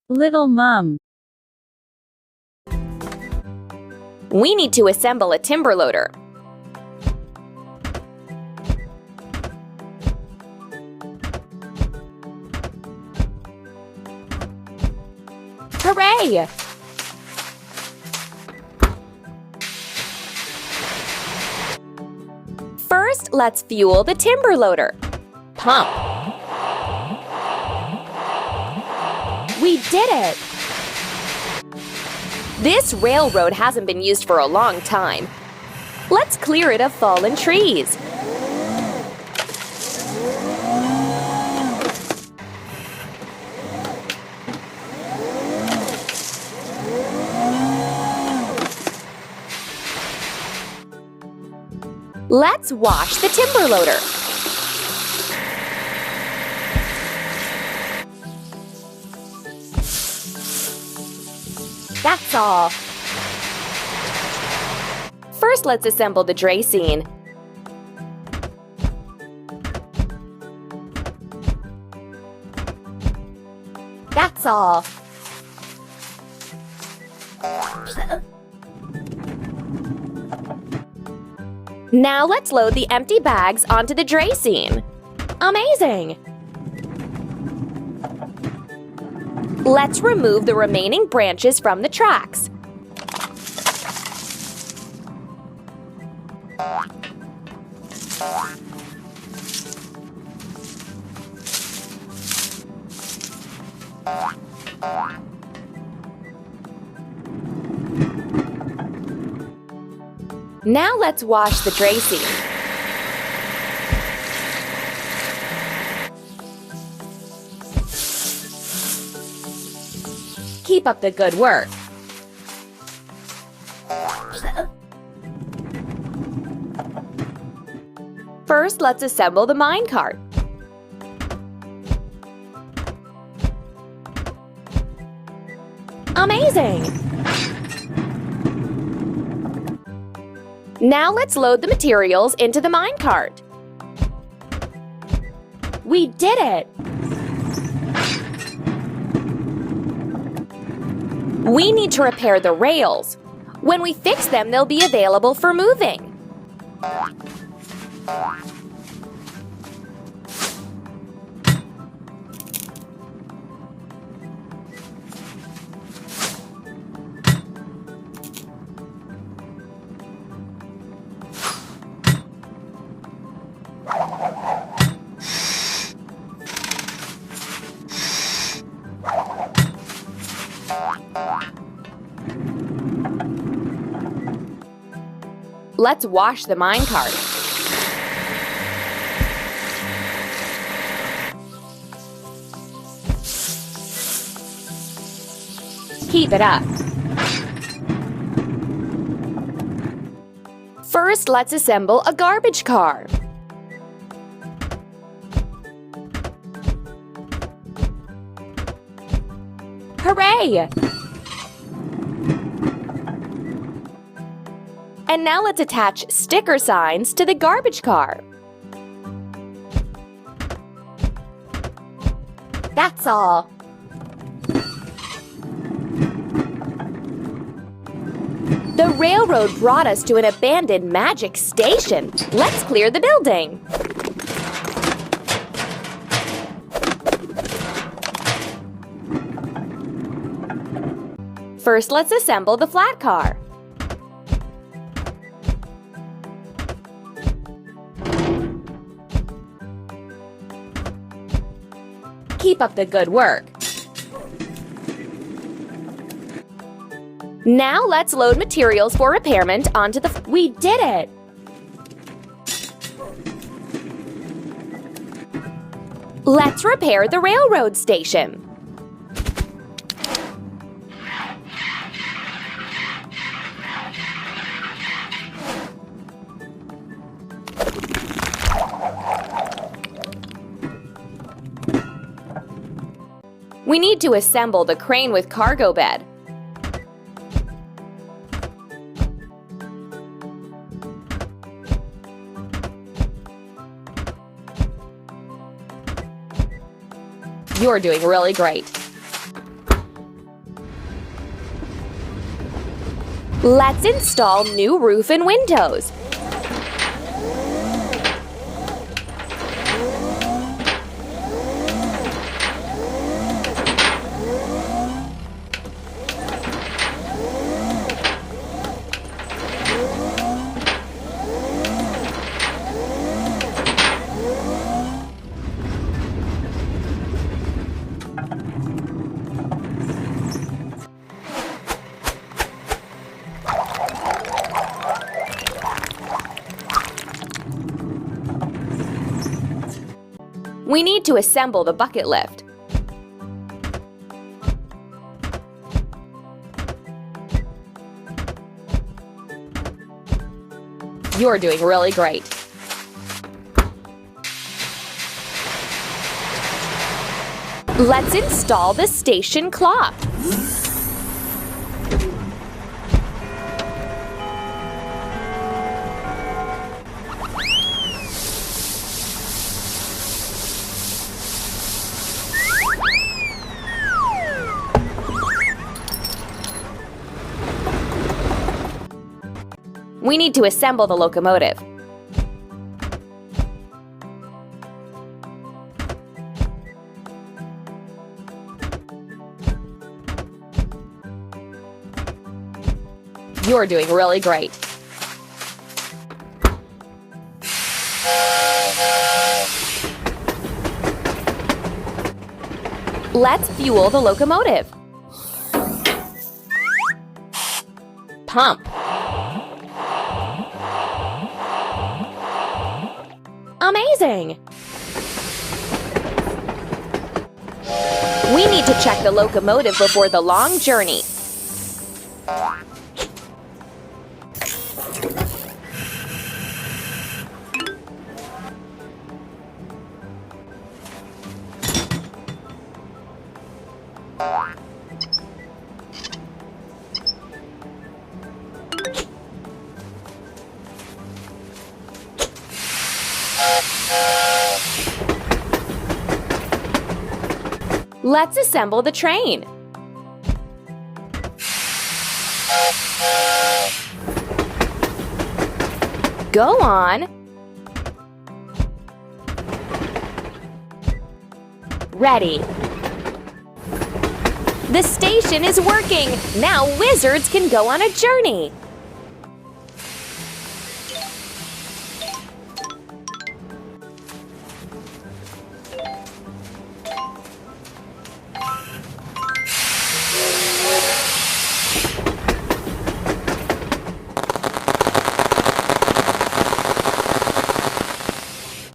Little Mum. We need to assemble a timber loader. Hooray! First, let's fuel the timber loader. Pump. We did it! This railroad hasn't been used for a long time. Let's clear it of fallen trees. Let's wash the timber loader. That's all. First, let's assemble the Drayscene. That's all. Now let's load the empty bags onto the Drayscene. Amazing! Let's remove the remaining branches from the tracks. Now let's wash the Drayscene. Keep up the good work. First, let's assemble the minecart. Amazing! Now let's load the materials into the minecart. We did it! We need to repair the rails. When we fix them, they'll be available for moving. Let's wash the minecart. Keep it up. First, let's assemble a garbage car. Hooray! And now let's attach sticker signs to the garbage car. That's all. The railroad brought us to an abandoned magic station. Let's clear the building. First, let's assemble the flat car. Keep up the good work. Now let's load materials for repairment onto the... We did it! Let's repair the railroad station. We need to assemble the crane with cargo bed. You're doing really great. Let's install new roof and windows. We need to assemble the bucket lift. You're doing really great. Let's install the station clock. We need to assemble the locomotive. You're doing really great. Let's fuel the locomotive. Pump. Amazing! We need to check the locomotive before the long journey. Let's assemble the train. Go on. Ready. The station is working. Now wizards can go on a journey.